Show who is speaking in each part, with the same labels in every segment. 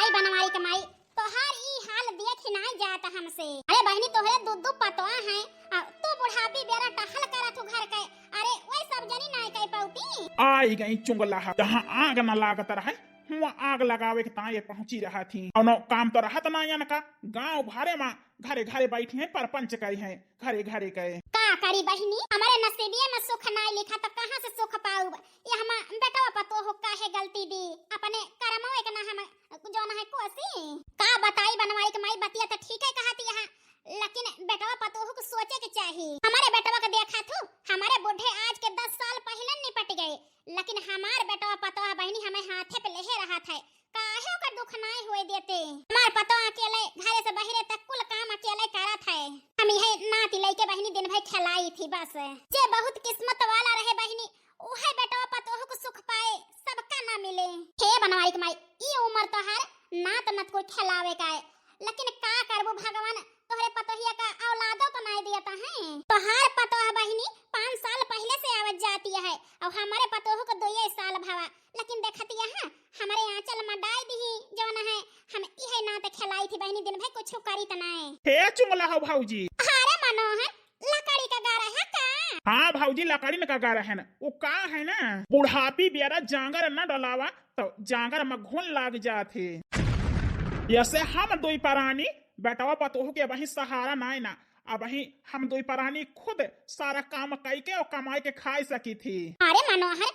Speaker 1: बताई बनवाई कमाई तोहार ई हाल देख नहीं जाता हमसे। अरे बहनी तोहरे दूध पतवा है तू बुढ़ापी बेरा टहल करा तू घर के। अरे वही सब जनी नहीं कह पाउती।
Speaker 2: आई गई चुंगला जहाँ आग न लागत रहे हुआ आग लगावे के ताये पहुंची रहा थी और न काम तो रहत ना यन का गांव भारे माँ घरे घरे बैठी है परपंच कई है घरे घरे कहे
Speaker 1: का करी बहनी हमारे नसीबिये में सुख नहीं लिखा तो कहाँ से सुख पाऊ। ये हम बेटा पतो हो काहे गलती दी अपने कर्मों एक ना हम जो ना है कोसी का बताई बनवाई के माई बतिया तो ठीक है कहती यहाँ लेकिन बेटवा पतो को सोचे के चाहिए। हमारे बेटवा का देखा थू हमारे बूढ़े आज के 10 साल पहले निपट गए लेकिन हमार बेटवा पतो बहनी हमें हाथे पे ले रहा था काहे का दुख नहीं हुए देते। हमार पतो अकेले घरे से बहरे तक कुल काम अकेले करत है। हम यही नाती लेके बहनी दिन भर खिलाई थी बस। जे बहुत किस्मत वाला रहे बहनी उहे बेटवा पतो को सुख पाए सबका ना मिले। हे बनवाई के माई ई उम्र तो हर नात नत को खिलावे का है लेकिन का करबो भगवान तोहरे पतोहिया का औलादो तो नहीं दिया है। तोहार पतोह बहनी 5 साल पहले से आवत जाती है और हमारे पतोह को 2 साल भावा लेकिन देखती है हमारे आंचल में डाई दी जो ना है हम इहे नाते खिलाई थी बहनी दिन भर कुछ करी त नहीं।
Speaker 2: हे चुंगला हो भाऊजी
Speaker 1: अरे मनोहर लकड़ी का गारा है का।
Speaker 2: हाँ भाऊजी लकड़ी न का गारा है ना वो का है ना बुढ़ापी बेरा जांगर न डलावा तो जांगर में घुन लाग जाते। ऐसे हम दुई परानी बेटवा पतोह के वही सहारा नाय ना अब वही हम दुई परानी खुद सारा काम कई के और कमाई के खाई सकी थी।
Speaker 1: अरे मनोहर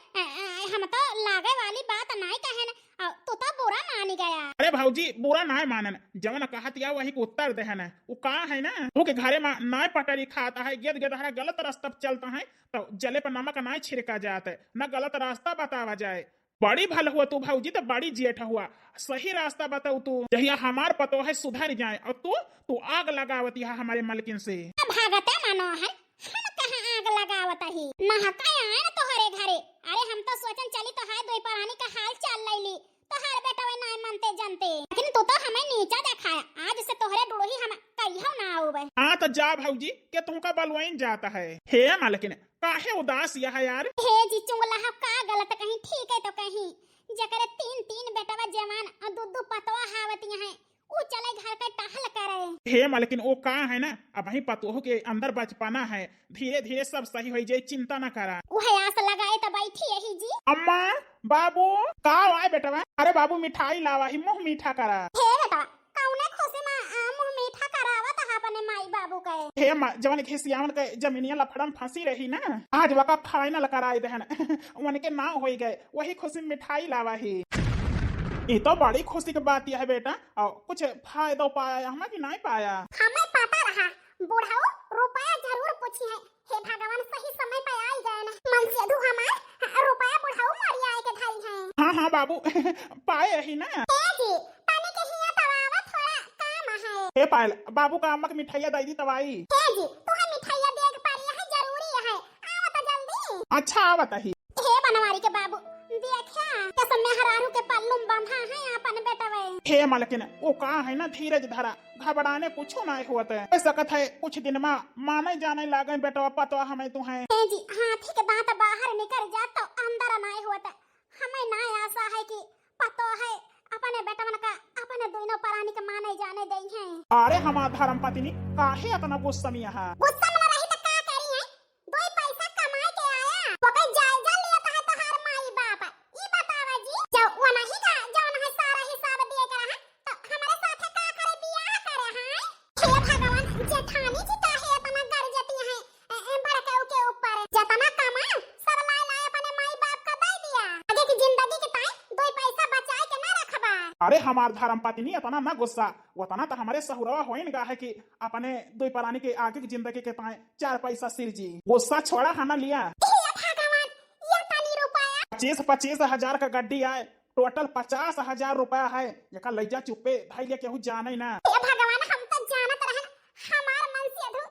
Speaker 1: हम तो लागे वाली बात नहीं कहे ना तू तो बुरा मान गया।
Speaker 2: अरे भाऊजी बुरा नाय मानन जवन कहत या वही को उत्तर देहन वो का है ना वो के घरे में नाय पटरी खाता है गेद गेद गलत रास्ता चलता है तो जले पर नमक नाय छिड़का जाता है न गलत रास्ता बतावा जाए। बड़ी भल हुआ तू भाऊजी तो बड़ी जेठ हुआ सही रास्ता बताऊ तू जहिया हमार पतो है सुधर जाए और तू आग लगावती है हमारे मलकिन से।
Speaker 1: भागते मनोहर हम कहाँ आग लगावत ही महका आए ना तोहरे घरे। अरे हम तो सोचन चली तो है दो परानी का हाल चाल लैली तोहर बेटा वे नहीं मानते जानते लेकिन तू तो हमें नीचा दिखाया आज से तोहरे डुड़ही हम कहियो ना आवे।
Speaker 2: हाँ तो जा भाऊजी के तुमका बलवाइन जाता है। हे मालकिन काहे उदास यह यार।
Speaker 1: हे जी चुंगला का गलत कहीं ठीक है तो कहीं जकरे 3 बेटवा जवान और 2 पतवा हावतिया है ऊ चले घर के टहल करे।
Speaker 2: हे मालकिन वो का है ना अब वही पतोह के अंदर बचपना है धीरे धीरे सब सही हो जाए चिंता न करा।
Speaker 1: वह आस लगाए तो बैठी यही जी।
Speaker 2: अम्मा बाबू का आए बेटवा अरे बाबू मिठाई लावा ही मुंह मीठा करा।
Speaker 1: हे बेटा कौने खुशी में मुंह मीठा करावत है अपने माई बाबू के।
Speaker 2: हे जवन खिसियावन के जमीनिया लफड़म फंसी रही ना आज वका फाइनल कराई देहन उनके ना हो गए वही खुशी मिठाई लावा ही। ये तो बड़ी खुशी की बात है बेटा और कुछ फायदा पाया हमें कि नहीं पाया।
Speaker 1: हमें पता रहा बुढ़ाओ रुपया जरूर पूछी है। हे भगवान सही समय पे आई गए ना मन से धु हमार रुपया बुढ़ाओ मरी आए के धाई है।
Speaker 2: हाँ हाँ बाबू पाए ही ना।
Speaker 1: ए जी पानी के हिया तवावा थोड़ा काम है।
Speaker 2: हे पायल बाबू का अम्मा की मिठाइया दे दी तवाई।
Speaker 1: हे जी तुम्हें मिठाइया देग पारी है जरूरी है आओ तो जल्दी।
Speaker 2: अच्छा आवत ही।
Speaker 1: हे बनवारी के बाबू देखा कैसे मेहरारू के पल्लू बांधा है अपन बेटा वे।
Speaker 2: हे मालकिन वो का है ना धीरज धरा घबराने कुछ नहीं होता है सकत है कुछ दिन में माने जाने लागे बेटा पतो हमें तू है।
Speaker 1: हे जी हाथी के दांत बाहर निकल जा तो अंदर नहीं होता हमें ना आशा है कि पतो है अपने बेटा मन का अपने दोनों परानी के माने जाने दे हैं।
Speaker 2: अरे हमार धर्म पत्नी काहे इतना गुस्सा में है।
Speaker 1: गुस्सा में रही तो का करी है 2 पैसा कमाए के आया वो कहीं जायजा लेता है तो हर माई बाप ई बतावा जी जब वो नहीं का जौन है सारा हिसाब दिए कर है तो हमारे साथे का करे बियाह करे हैं। हे भगवान जेठानी जी काहे इतना गरजती है बड़के के ऊपर जतना कमा सब ला ला अपने माई बाप का दे दिया आगे की जिंदगी के ताई 2 पैसा बचाए के ना रखबा।
Speaker 2: अरे हमार धर्म पत्नी इतना ना गुस्सा उतना तो हमारे सहुरवा हो गा है कि अपने दो परानी के आगे की जिंदगी के पाए 4 पैसा सिर जी गुस्सा छोड़ा खाना लिया। 25 हजार का गड्डी आए टोटल 50,000 रुपया है यका लैजा चुप्पे भाई ले केहू जाने ना।
Speaker 1: भगवान हम तो जानत रहन हमार मन से अधू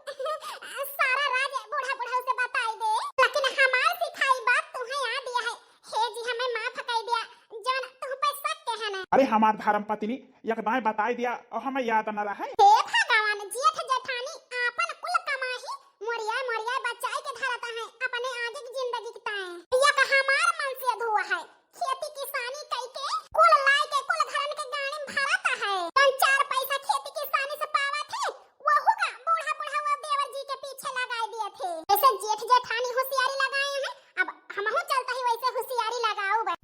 Speaker 1: सारा राज बूढ़ा बूढ़ा से बताई दे लेकिन हमार सिखाई बात तुम्हें याद दिया है। हे जी हमें माफ कर दिया जन तुम पे शक के है ना।
Speaker 2: अरे हमार धर्म पत्नी एकदम बताई दिया और हमें याद न रहा।
Speaker 1: हे भगवान जेठ जेठानी आपन कुल कमाही मोरिया मोरिया बचाई के धरता है अपने आगे की जिंदगी की ताए या हमार मन से अधूरा है खेती किसानी कई के कुल लाई के कुल घरन के गाड़ी भरत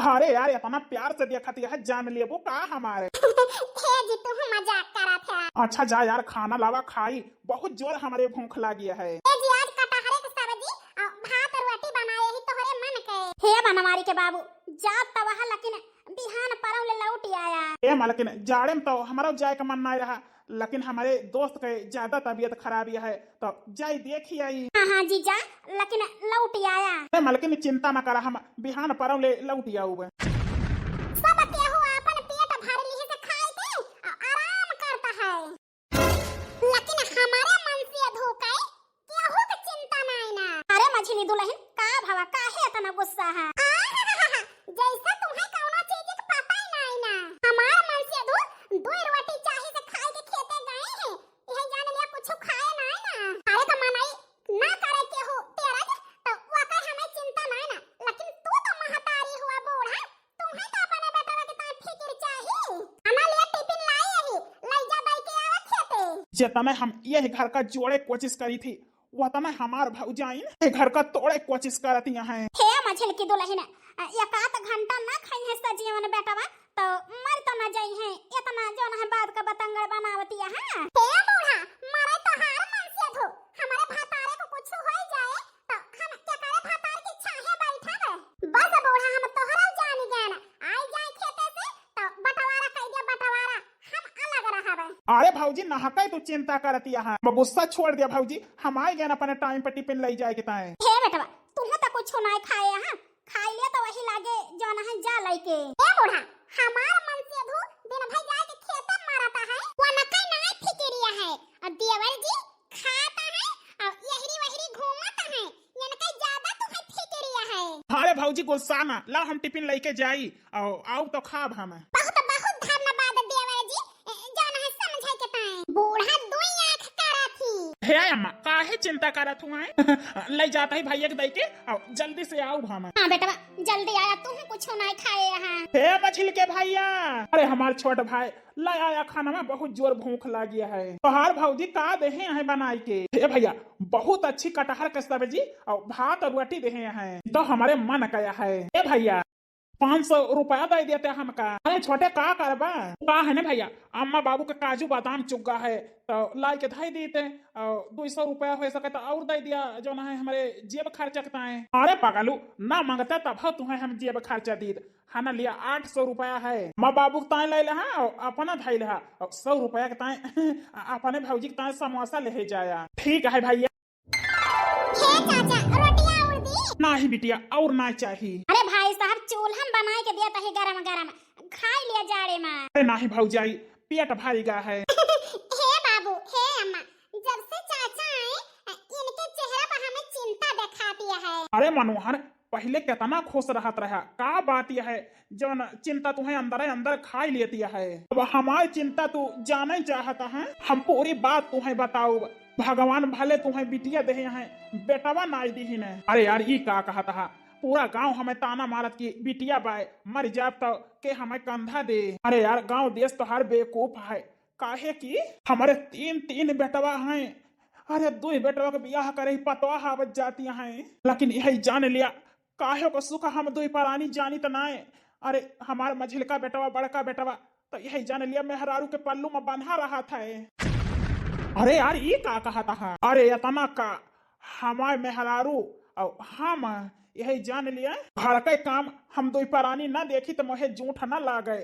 Speaker 2: अरे यार इतना प्यार से देखती है जान लिए वो का हमारे।
Speaker 1: हे जी तू मजाक करा था।
Speaker 2: अच्छा जा यार खाना लावा खाई बहुत जोर हमारे भूख लगी है।
Speaker 1: हे जी आज कटहरे के सब्जी और भात और रोटी बनाए ही तोहरे मन के। हे बनवारी के बाबू जात तवहा लेकिन बिहान परौ ले लौट आया।
Speaker 2: ए लेकिन जाड़े में तो हमारा जाए का मन नहीं रहा, लेकिन हमारे दोस्त के ज्यादा तबीयत खराबी है तो जाई देखी आई।
Speaker 1: हाँ जीजा लेकिन लौट आया।
Speaker 2: लेकिन चिंता न करा हम बिहान परौ ले लौट आऊ।
Speaker 1: सब केहू अपन पेट भर ली से खाए के आराम करता है, लेकिन हमारे मन से धोखे केहू के चिंता नहीं ना। अरे मछली दुल्हन का भावा काहे इतना गुस्सा है? जैसा तुम्हें कौनो चीज के पता ही नहीं ना। हमार मन से धो दो रोटी चाहे से खाए के खेते गए हैं, यही जान लिया कुछ खाए नहीं ना। अरे तो मनाई ना करे के हो तेरा तो वाकई हमें चिंता नहीं ना, लेकिन तू तो महतारी हुआ बूढ़ा, तुम्हें तो अपने बेटा के ता फिक्र चाहिए। खाना ले टिफिन लाई यही ले जा बाई के आवा खेते।
Speaker 2: जितना हम यही घर का जोड़े कोशिश करी थी वह तना हमार भौजाइन घर का तोड़े कोशिश करती हैं।
Speaker 1: हे मछली की दुल्हन एक आध घंटा ना खाई है सजीवन बेटवा तो मर तो ना जाई है, इतना जो ना है बात का बतंगड़ बनावती है। हे बूढ़ा मारे तो हार मन से धो हमारे भातारे को कुछ हो जाए तो हम क्या करे भातार की छाहे बैठा है। बस बूढ़ा हम तोहरा जान गए ना आई जाए खेते से तो बंटवारा कह दिया बंटवारा हम अलग रहबे।
Speaker 2: अरे भौजी नहका तू चिंता करती है गुस्सा छोड़ दिया भौजी हम आए गए अपने टाइम पे टिफिन ले जाए के ताए।
Speaker 1: हे बेटवा तुम तो कुछ नहीं खाए हां खाई लिया तो वही लागे जो ना है जा लइके। ए बूढ़ा हमार मन से धो दिन भर जाए के खेत मारता है वो न कई नहीं फिक्रिया है और देवर जी खाता है और यहरी वहरी घूमता है ये न कई ज्यादा तुम्हें फिक्रिया है।
Speaker 2: अरे भौजी गुस्सा ना ला हम टिफिन लेके जाई और आओ तो खाब हम।
Speaker 1: बहुत बहुत धन्यवाद देवर जी जो ना है समझे के ताए। बूढ़ा दुई आंख करा थी।
Speaker 2: हे अम्मा काहे चिंता करत हुआ ले जाता है भैया के दई के और जल्दी से आओ हम।
Speaker 1: हां बेटा जल्दी आया तुम कुछ नहीं खाए यहां।
Speaker 2: हे मछली के भैया अरे हमार छोट भाई ले आया खाना में बहुत जोर भूख लगी है तोहार भौजी का देहे हैं बनाई के। हे भैया बहुत अच्छी कटहर के सब्जी और भात और रोटी देहे हैं तो हमारे मन गया है। हे भैया 500 रुपया दे देते हमका। अरे छोटे का करबा का है ना भैया अम्मा बाबू के काजू बादाम चुग्गा है तो लाई के धाई देते और 200 रुपया हो सके तो और दे दिया जो ना है हमारे जेब खर्चा करता है। अरे पगलू ना मांगता तब तुम्हें हम जेब खर्चा दी है ना लिया 800 रुपया है माँ बाबू के ताए ले ले और अपना धाई ले और 100 रुपया के ताए अपने भौजी के ताए समोसा ले जाया। ठीक है भैया।
Speaker 1: चाचा रोटियां उड़ दी
Speaker 2: नहीं बिटिया और ना चाहिए।
Speaker 1: अरे भाई साहब चूल्हा में बनाए के दिया था गरम गरम खाई लिया जाड़े में।
Speaker 2: अरे नहीं भौजाई पेट भारी गा है।
Speaker 1: हे बाबू हे अम्मा जब से चाचा आए इनके चेहरे पर हमें चिंता दिखाती है।
Speaker 2: अरे मनोहर पहले कितना खुश रहत रहा का बात यह है जो चिंता तुम्हें अंदर अंदर खाई लेती है। अब हमारी चिंता तू जाने चाहता है हम पूरी बात तुम्हें बताओ। भगवान भले तुम्हें बिटिया दे हैं बेटवा नाई दी ने। अरे यार ये का कहता है पूरा गांव हमें ताना मारत की बिटिया बाय मर जाब तो के हमें कंधा दे। अरे यार गांव देश तो हर बेवकूफ है काहे की हमारे तीन बेटवा हैं। अरे 2 बेटवा के बियाह करे पतवा हावत जाती हैं लेकिन यही जान लिया काहे को सुख हम 2 परानी जानी तो नाए। अरे हमारे मझिलका बेटवा बड़का बेटवा तो यही जान लिया मेहरारू के पल्लू में बंधा रहा था। अरे यार ये का कहता है अरे इतना का हमारे मेहरारू और हम यही जान लिया घर के काम हम 2 परानी ना देखी तो मुझे झूठ न लागे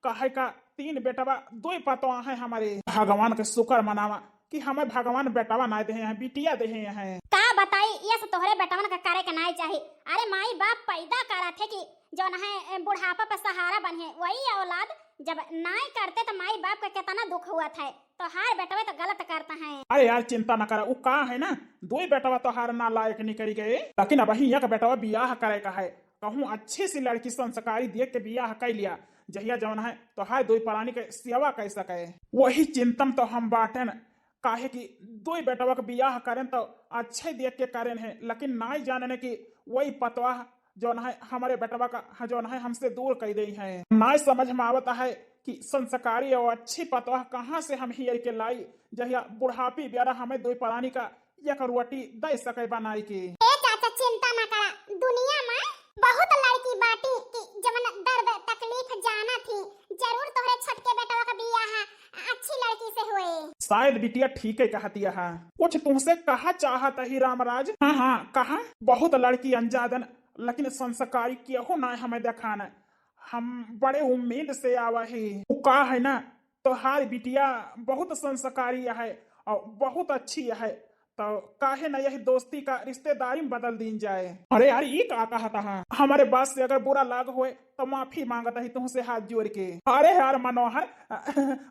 Speaker 2: कहे का 3 बेटवा 2 पतवा है हमारे। भगवान के शुक्र मनावा कि हमें भगवान बेटवा ना दे हैं बिटिया दे हैं।
Speaker 1: का बताई ये सब तोहरे बेटवन का करे के नहीं चाहिए। अरे माई बाप पैदा करा थे कि जो ना है बुढ़ापा पर सहारा बने वही औलाद जब नहीं करते तो माई बाप का कितना दुख हुआ था तो हार बेटवे तो गलत करता है।
Speaker 2: अरे यार चिंता न करा वो का है ना 2 बेटवा तो हार ना लायक नहीं करी गए लेकिन अब एक बेटवा बियाह करे का है कहूँ अच्छी सी लड़की संस्कारी देख के बियाह कर लिया जहिया जौन है तो हार 2 परानी के सेवा कर सके वही चिंतन तो हम बांटे न काहे कि 2 बेटवा के बियाह करें तो अच्छे देख के करें है लेकिन नहीं जानने की वही पतवा जो है हमारे बेटवा का जो है हमसे दूर कर दी है। ना समझ में आवता है कि संस्कारी और अच्छी पतवा कहाँ से हम हियर के लाई जहिया बुढ़ापी ब्यारा हमें 2 परानी का एक रोटी दे सके बनाई की।
Speaker 1: चाचा चिंता न करा दुनिया में बहुत लड़की बाटी कि जवन दर्द तकलीफ जाना थी जरूर तोहरे छटके बेटवा का बियाह अच्छी लड़की से हुए।
Speaker 2: शायद बिटिया ठीक है कहती है। कुछ तुमसे कहा चाहता ही रामराज। हाँ हाँ कहा। बहुत लड़की अनजादन लेकिन संस्कारी केहू ना हमें दिखाना। हम बड़े उम्मीद से आवा ही। वो का है ना तोहार बिटिया बहुत संस्कारी है और बहुत अच्छी है, तो काहे ना यही दोस्ती का रिश्तेदारी में बदल दी जाए। अरे यार ये का कहता है। हमारे बात से अगर बुरा लाग होए तो माफी मांगता ही तुमसे हाथ जोड़ के। अरे यार मनोहर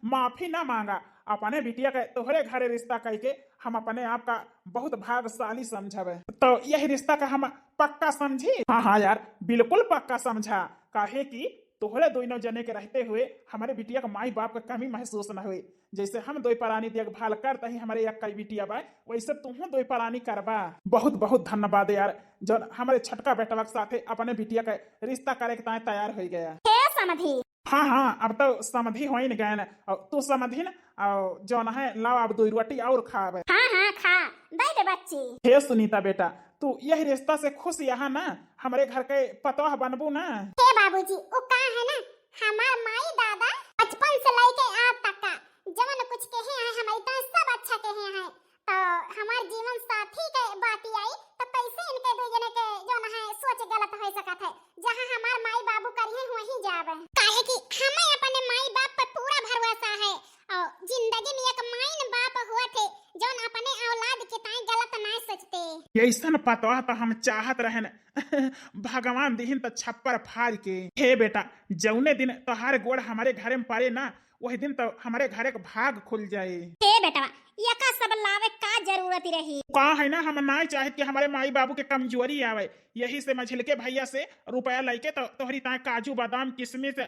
Speaker 2: माफी ना मांगा। अपने बिटिया के तोहरे घरे रिश्ता करके हम अपने आप का बहुत भाग्यशाली समझबे। तो यही रिश्ता का हम पक्का समझी। हाँ हाँ यार बिल्कुल पक्का समझा। काहे कि तोहरे दोनों जने के रहते हुए हमारे बिटिया का माई बाप का कमी महसूस न हुई। जैसे हम दो प्राणी देखभाल करते ही हमारे एक कई बिटिया बा वैसे तुम दो प्राणी करबा। बहुत बहुत धन्यवाद यार जो हमारे छटका बेटवा के साथे अपने बिटिया का रिश्ता करे के ताए तैयार हो गया।
Speaker 1: हे समधी।
Speaker 2: हाँ हाँ अब तो समधी हो ही न गए न। तू समधी न और जो न है लाओ अब 2 रोटी और खावे।
Speaker 1: हाँ हाँ खा दे दे बच्ची।
Speaker 2: हे सुनीता बेटा तू यही रिश्ता से खुश यहाँ ना हमारे घर के पतोह बनबू ना।
Speaker 1: हे बाबूजी वो का है ना हमार माई दादा बचपन से लेके आज तक का जवन कुछ कहे हैं हमारी तो सब अच्छा कहे हैं। तो हमार जीवन साथी के बाती आई तो कैसे इनके दो जने के जो न है सोच गलत हो सकत है। जहां हमार माई बाबू करिए वहीं जावे। काहे कि हमें अपने माई बाप पर पूरा भरोसा है और जिंदगी में एक माई बाप हुआ थे जो अपने औलाद के ताई गलत ना सोचते।
Speaker 2: ऐसा पतवा तो हम चाहत रहे न भगवान दिहिन तो छप्पर फाड़ के। हे बेटा जौने दिन तोहार गोड़ हमारे घरे में पड़े ना वही दिन तो हमारे घरे का भाग खुल जाए।
Speaker 1: हे बेटा यका सब लावे का जरूरत रही।
Speaker 2: का है ना हम ना चाहत कि हमारे माई बाबू के कमजोरी आवे। यही से मझिलके भैया से रुपया लेके तो तोहरी ताए काजू बादाम किशमिश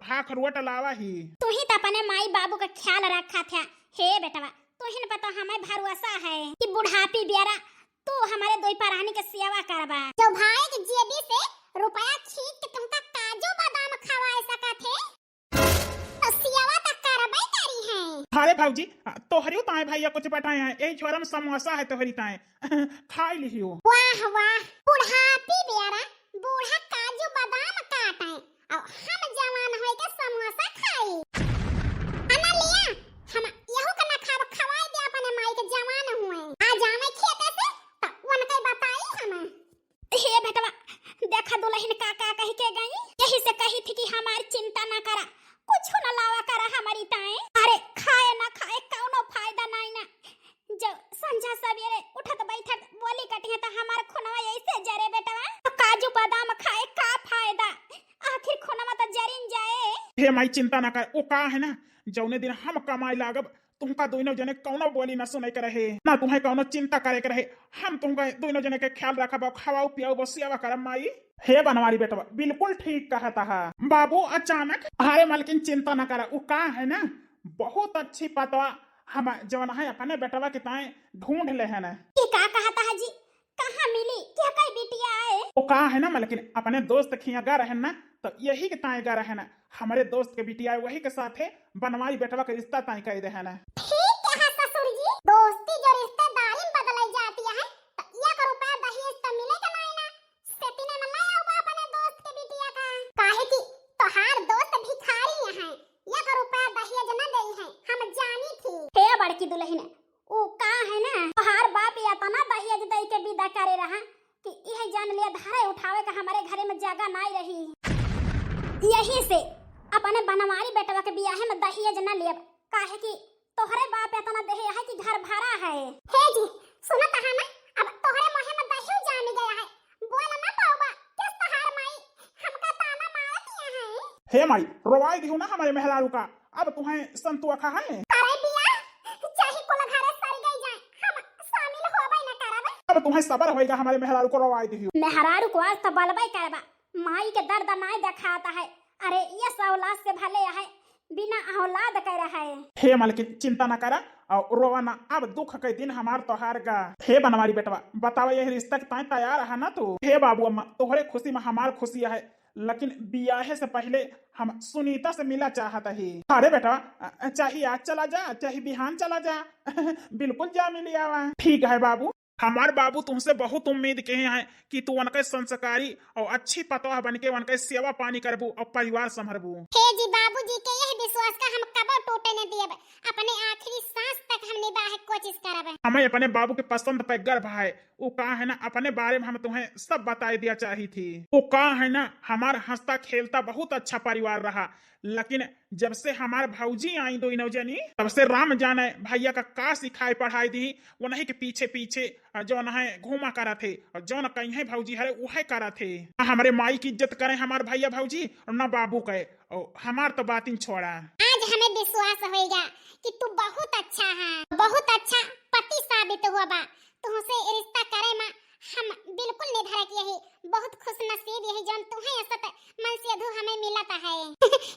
Speaker 2: हाथ रोट लावा ही।
Speaker 1: तू ही तो अपने माई बाबू का ख्याल रखा था। हे बेटा तू ही पता हमें भरोसा है कि बुढ़ापी बेरा तू हमारे दो प्राणी के सेवा करबा। जो भाई के जेबी से रुपया खींच के तुमका काजू बादाम खवा सका थे तो सेवा तक करबे करी है।
Speaker 2: अरे भाऊजी तोहरी ताए भैया कुछ बताए हैं यही छोरा में समोसा है तोहरी ताए खा लिहियो।
Speaker 1: वाह वाह बुढ़ापी बेरा बूढ़ा काजू बादाम काटे और हम जवान होए के समोसा खाई। अना लिया हम यहू का ना खाव खवाए दे अपने माई के जवान हुए आ जावे खेते से तो उनके बताई हम। हे बेटवा देखा दुल्हन का कह के गई यही से कही थी कि हमारी चिंता ना करा कुछ न लावा करा हमारी ताए। अरे खाए ना खाए कौनो फायदा नहीं ना। जब संझा सवेरे उठत बैठत बोली कटी है तो हमार खुनवा ऐसे जरे बेटवा। तो काजू बादाम खाए का फायदा आखिर खुनवा तो जरिन जाए।
Speaker 2: हे माई चिंता ना कर। ओ का है ना जौने दिन हम कमाई लागब तुमका दोनों जने कौनो बोली ना सुने के रहे ना तुम्हें कौनो चिंता करे के रहे। हम तुमका दोनों जने के ख्याल रखब खवाओ पियाओ बसियावा करम माई। हे बनवारी बेटवा बिल्कुल ठीक कहता है बाबू। अचानक अरे मालकिन चिंता ना करा। वो का है ना बहुत अच्छी पतवा हम जवन है अपने बेटवा के ताए ढूंढ ले है ना।
Speaker 1: ये का कहता है जी कहाँ मिली क्या कई बिटिया आए।
Speaker 2: वो का है ना मालकिन अपने दोस्त खिया गा रहे ना तो यही के ताए गा रहे ना हमारे दोस्त के बिटिया वही के साथ है बनवारी बेटवा के रिश्ता ताए कर दे है ना।
Speaker 1: ठीक है ससुर जी दोस्ती जो रिश्तेदारी में बदलाई जाती है तो 1 रुपया दहेज तो मिलेगा नहीं ना। सेतिने में ले आओ अपने दोस्त के बिटिया का। काहे कि तोहार दोस्त भिखारी है 1 रुपया दहेज न देई है हम जानी थी। हे बड़की दुल्हन ओ का है ना तोहार बाप या तना दहेज दे के विदा करे रहा कि यह जान लिया धारे उठावे का हमारे घरे में जगह नहीं रही। यही से अपने बनवारी बेटवा के बियाह में दहेज न लेब काहे कि तोहरे बाप इतना देहे है कि घर भरा है। हे जी सुनत है ना अब तोहरे मुंह में दहेज जान गया है बोल ना पाऊबा किस तोहार माई हमका ताना मारती है।
Speaker 2: हे माई रोवाई दिहु ना हमारे मेहरारू का अब तुम्हें संतुआ खा है।
Speaker 1: अरे बिया चाहे कोला घरे सर गई जाए हम शामिल होबे न करब।
Speaker 2: अब तुम्हें सबर होएगा हमारे मेहरारू को रोवाई दिहु।
Speaker 1: मेहरारू को आज तो बलबे करबा माई के दर्द नहीं दिखाता है। अरे ये औलाद से भले है बिना औलाद कह रहा है।
Speaker 2: हे मालकिन चिंता ना करा और रोवाना अब दुख के दिन हमार तोहार गा। हे बनवारी बेटवा बतावा यही रिश्ता के ताए तैयार है ना तू। हे बाबू अम्मा तोहरे खुशी में हमार खुशी है लेकिन बियाहे से पहले हम सुनीता से मिला चाहता ही। अरे बेटा चाहे आज चला जा चाहे बिहान चला जा बिल्कुल जा मिली आवा। ठीक है बाबू हमारे बाबू तुमसे बहुत उम्मीद के हैं कि तू उनके संस्कारी और अच्छी पतोह बन के उनके सेवा पानी करबू और परिवार संभरबू।
Speaker 1: हे जी बाबूजी के यही विश्वास का हम कबो टूटे न दियब, अपने आखिरी सांस तक हम निभाए कोशिश करब।
Speaker 2: हमें अपने बाबू के पसंद पे गर्व है। वो कहा है ना अपने बारे में हम तुम्हें सब बता दिया चाही थी। वो कहा है ना हमारा हंसता खेलता बहुत अच्छा परिवार रहा, लेकिन जब से हमारे भौजी आई दो नौजनी तब से राम जाने भैया का का सिखाई पढ़ाई दी उन्हीं के पीछे पीछे जो न है घूमा करा थे और जो न कहीं भौजी हरे वह करा थे। हमारे माई की इज्जत करें हमारे भैया भौजी और न बाबू कहे और हमार तो बात ही छोड़ा।
Speaker 1: आज हमें विश्वास होगा कि तू बहुत अच्छा है, बहुत अच्छा पति साबित हुआ बा। तुमसे रिश्ता करे मां हम बिल्कुल निर्धारक यही बहुत खुश नसीब यही जौन तुम्हें असत मन से अधू हमें मिलता है।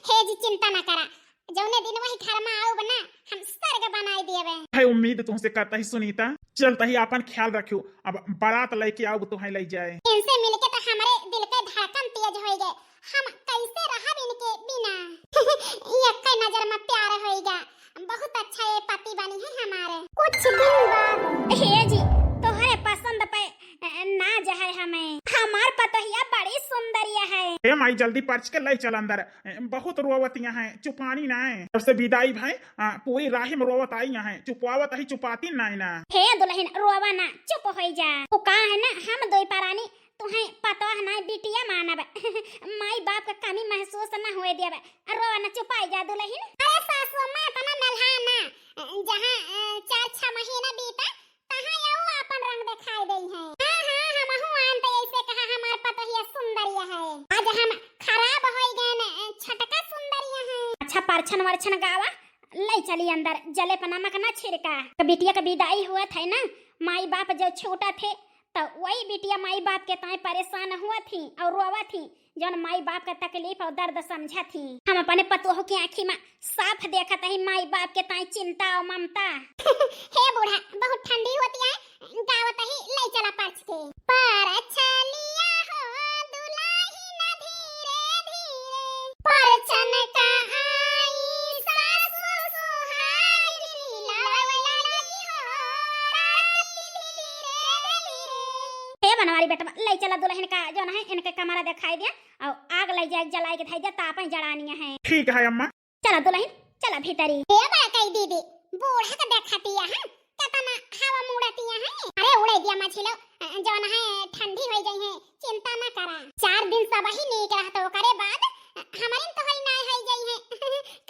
Speaker 1: हे जी चिंता न करा, जौने दिन वही घर में आओ बना हम स्वर्ग बनाई देवे।
Speaker 2: भाई उम्मीद तुमसे करता ही सुनीता, चलता ही अपन ख्याल रखियो। अब बारात लेके आओ तो ले जाए।
Speaker 1: इनसे मिलके तो हमारे दिल के धड़कन तेज हो गए, हम कैसे रहा इनके बिना। ये कई नजर में प्यार होएगा, बहुत अच्छा ये पति बनी है हमारे। कुछ दिन बाद हे जी तोहरे पसंद पे ना जहे हमें हमार पतोहिया बड़ी सुंदरिया है।
Speaker 2: हे माई जल्दी पर्च के ले चल अंदर, बहुत रोवतियां हैं चुपानी ना है। तब से विदाई भाई पूरी राही में रोवत आई है, चुपावत ही चुपाती ना।
Speaker 1: हे दुल्हन रोवा ना, चुप हो जा। वो का है ना हम दोई परानी तुम्हें पता है ना बिटिया मानब माई बाप का कमी महसूस न होए देब। रोवा ना, चुपाई जा दुल्हन। अरे सासू मां तना नल्हा ना, जहां 4-6 महीना बीता तहां यऊ अपन रंग दिखाई दई है। हां हम आन तो ऐसे कहा हमार पतोहिया सुंदरिया है। आज हम खराब होई गए न छटका सुंदरिया है। अच्छा परछन वरछन गावा ले चली अंदर, जले पर नमक ना छिड़का। बिटिया का विदाई हुआ था ना, माई बाप जब छोटा थे तो वही बिटिया माई बाप के ताई परेशान हुआ थी और रोवा थी, जौन माई बाप का तकलीफ और दर्द समझा थी। हम अपने पतोह की आंखी में साफ देखा था माई बाप के ताई चिंता और ममता। हे बूढ़ा बहुत ठंडी होती है, गावत ही ले चला पर्च के पर चलिया हो दुलाही न धीरे धीरे परछन का आई सासु सुहाई लवला लगी हो हे बनवारी बेटा ले चला दुल्हन का जो है इनके कमरा दिखाई दिया और आग ले जाए जलाई के धाई तापन जड़ानी है।
Speaker 2: ठीक है अम्मा,
Speaker 1: चला दुल्हन चला भीतरी। हे बा कई दीदी बूढ़ा का देखतिया है कतना हवा मुड़तिया है। अरे उड़े दिया मछलो जो है ठंडी हो गई है, चिंता ना करा। 4 दिन सब ही नीक रहतो करे बाद हमारे तो हई ना है गई है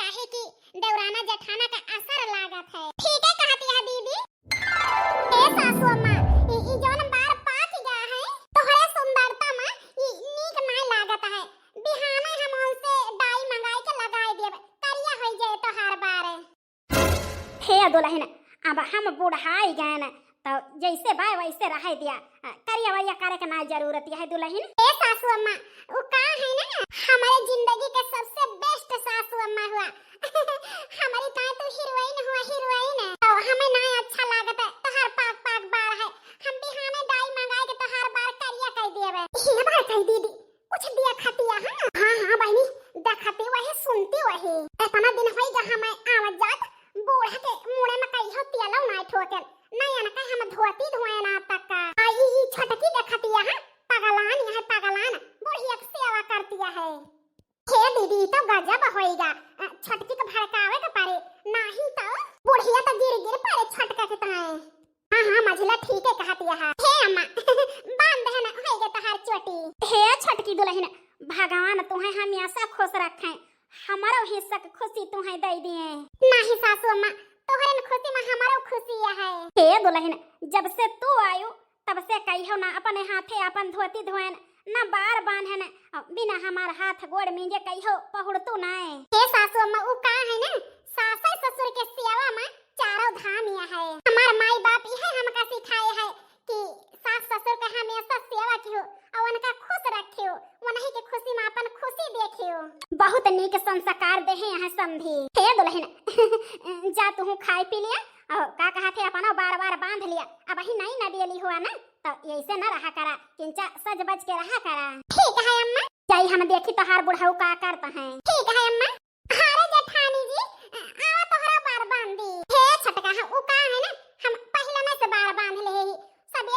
Speaker 1: काहे की देवराना जेठाना का असर लागत है। ठीक है कहती है दीदी। हे सासू अम्मा ई जोन बार पाक गया है तोहरे सुंदरता में ई नीक ना लागत है। बिहाने हम उनसे डाई मंगाई के लगाई देब, करिया होई जाए तो हर बार। हे दुल्हन अब हम बुढ़ाई गए न तो जैसे बाय वैसे रह दिया, करिया वैया करे के ना जरूरत है दुल्हन। ए सासू अम्मा वो का है ना हमारे जिंदगी के सबसे बेस्ट सासू अम्मा हुआ। हमारी ताई तो हीरोइन हुआ, हीरोइन तो हमें ना अच्छा लागत है तो हर पाक पाक बार है हम बिहाने डाई मंगाए के तो हर बार करिया कह देबे। ये बात कह दीदी कुछ दिया खतिया है। हां बहनी देखती वही सुनती वही इतना दिन होई जा हमें आवत जात बूढ़ा के मुड़े में कई हो तेलौ ना ठोकल नहीं आना कह हम धोती धोए ना तक का आई ई छटकी देखतिया है पगलान यह पगलान बुढ़िया की सेवा करतिया है। हे दीदी तो गजब होएगा, छटकी को भड़कावे के पारे नाही तो बुढ़िया तो गिर पारे छटका के ताए। हां मझला ठीक है कहतिया है। हे अम्मा बांध है ना होएगा तहार चोटी। हे छटकी दुल्हन भगवान तुम्हें हमेशा खुश रखे, हमारो हिस्सा की खुशी तुम्हें दे दिए। नहीं सासू अम्मा तोहरे खुशी में हमारो खुशी है। हे दुल्हन जब से तू आयो तब से कहियो ना अपने हाथे अपन धोती धोएन ना बार बांधन बिना हमार हाथ गोड़ मिंजे कहियो पहुड़तो ना। हे सासू अम्मा उ का है ना सास ससुर के सेवा में चारों धाम या है। हमार माई बाप यह हमका सिखाए है कि सास ससुर का हमेशा सेवा कियो और उनका खुश रखियो, उन्हीं के खुशी में अपन खुशी देखियो। बहुत नीक संस्कार देहे यहाँ समझी। हे दुल्हन जा तू खाई पी लिया और का कहा थे अपना बार बांध लिया, अब ही नहीं न दियली हुआ ना तो ऐसे न रहा करा, किंचा सज बज के रहा करा। ठीक है अम्मा, जाई हम देखी तो हार बुढ़ाऊ का करता है। ठीक है अम्मा। हारे जेठानी जी आवा तोहरा बार बांधी। हे छटका उ का है ना हम पहले में से बार बांध ले ही, सब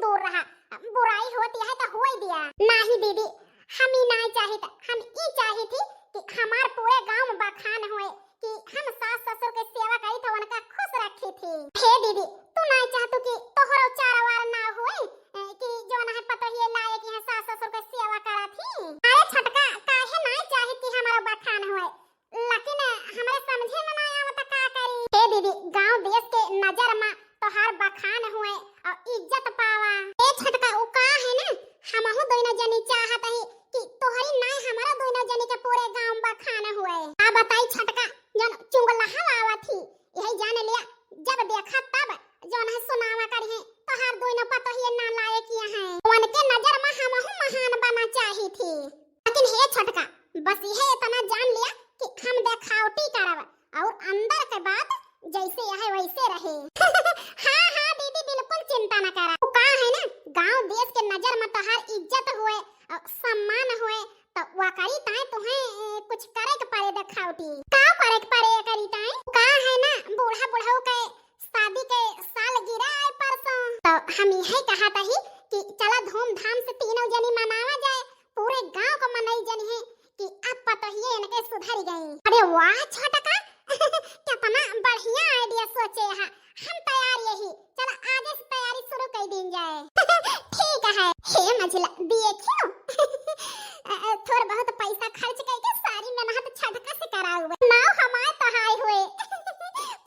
Speaker 1: दूर रहा, बुराई होती है तो हो ही दिया। नहीं दीदी, हम ही नहीं चाहिए, हम ई चाहिए थी कि हमार पूरे गांव में बखान होए कि हम सास ससुर के सेवा करी तो उनका खुश रखी थी। हे दीदी, तू नहीं चाहतू कि तोहरो चारवार ना होए कि जो ना पतो ही लाए कि सास ससुर के सेवा करा थी। अरे छटका, काहे नहीं चाहिए कि हमारो बखान होए, लेकिन हमरे समझे में नहीं आवत का करी। हे दीदी, गांव देश के नजर में तोहार बखान हुए और इज्जत पावा। ए छटका, उ का है ना, हमहु दोनों जनी चाहत है कि तोहरी नहीं हमारा दोनों जनी के पूरे गांव में बखान हुए। आ बताई छटका, जन चुंगलहा आवा थी, यही जाने लिया जब देखा तब जौन है सुनावा करी है तोहार दोनों पतो ही ना लायक किया है। उनके नजर में हमहु महान बना चाही थी। लेकिन हे छटका, बस यह इतना जान लिया कि हम देखावटी करब और अंदर के बात जैसे है वैसे रहे। हाँ हाँ दीदी, बिल्कुल चिंता न करा। वो का है ना, गांव देश के नजर में तोहार इज्जत हुए और सम्मान हुए तो वाकई ताए तुम्हें कुछ करे के पड़े देखावटी। का करे के पड़े करी ताए? का है ना, बूढ़ा बुढ़ऊ के शादी के साल गिरा है परसों, तो हम यही कहा था ही कि चला धूमधाम से तीनों जनी मनावा जाए, पूरे गांव को मनाई जनी है कि अब पतो ही इनके सुधर गई। अरे वाह छटका, कितना बढ़िया आइडिया सोचे है। हम तैयार यही, चलो आगे से तैयारी शुरू कर दी जाए। ठीक है। हे मझिला, देखियो थोड़ा बहुत पैसा खर्च करके सारी मेहनत छटका से करा हुए नाव हमारे तहाई हुए।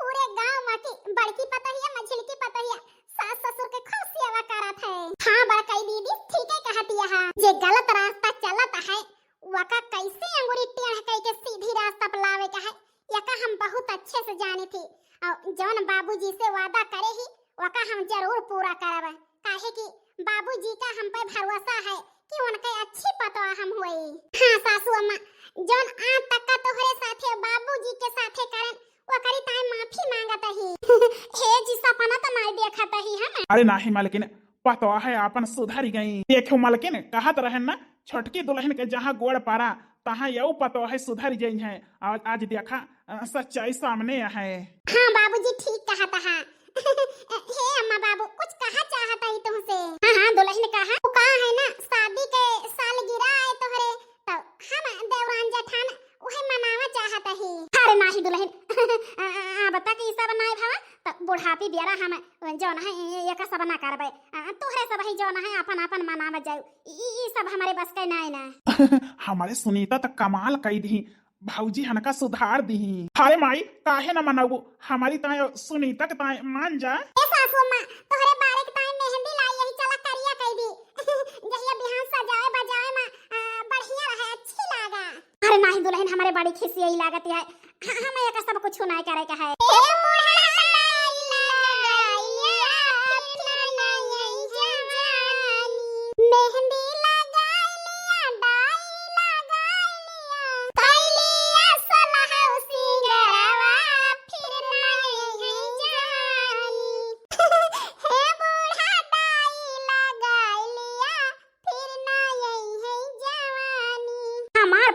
Speaker 1: पूरे गांव में की बड़की पतोहिया मझिल की पतोहिया सास ससुर के खूब सेवा करत है। हां बड़कई दीदी ठीक है कहती है। जे गलत रास्ता चलत है वका कैसे अंगूरी टेढ़ करके सीधी रास्ता पर लावे का है, यका हम बहुत अच्छे से जाने थी। और जौन बाबूजी से वादा करे ही वका हम जरूर पूरा करब, काहे कि बाबूजी का हम पे भरोसा है कि उनके अच्छी पतो हम होई। हां सासू अम्मा, जौन आज तक का तोहरे साथे बाबूजी के साथे करन वकरी ताई माफी मांगत ही। हे जी सपना तो नहीं देखत ही हम।
Speaker 2: अरे नाही मालकिन, पतो है अपन सुधर गई। देखो मालकिन, कहत रहन ना छोटकी दुल्हन के जहाँ गोड़ पारा तहाँ यू पतो है सुधर गई है। और आज देखा सच्चाई सामने है।
Speaker 1: हाँ बाबूजी ठीक कहता है। हे अम्मा बाबू, कुछ कहा चाहता ही तुमसे? हाँ हाँ दुल्हन कहा, वो कहा है ना शादी के साल गिरा है तोहरे, तो हम देवरान जेठान वही मनावा चाहता ही। अरे नाही दुल्हन, बता कि सब नहीं भावा तो बुढ़ापी बियारा हम जौन है ये का सब ना करबे, तोहरे सब ही जौन है अपन अपन मनावा जाऊ, ई सब हमारे बस के नहीं ना।
Speaker 2: हमारे सुनीता तक कमाल कई दी, भौजी हनका सुधार दी। अरे माई काहे न मनाबू, हमारी ताए सुनीता के ताए मान जा।
Speaker 1: ए सासू मां, तोहरे बारे के ताए मेहंदी लाई यही चला करिया कई दी। जहिया बिहान सजाए बजाए में बढ़िया रहे, अच्छी लागा। अरे नाही दुल्हन, हमारे बड़ी खुशी यही लागत है, हम एक सब कुछ नहीं करे का है। ए बूढ़ा मेहंदी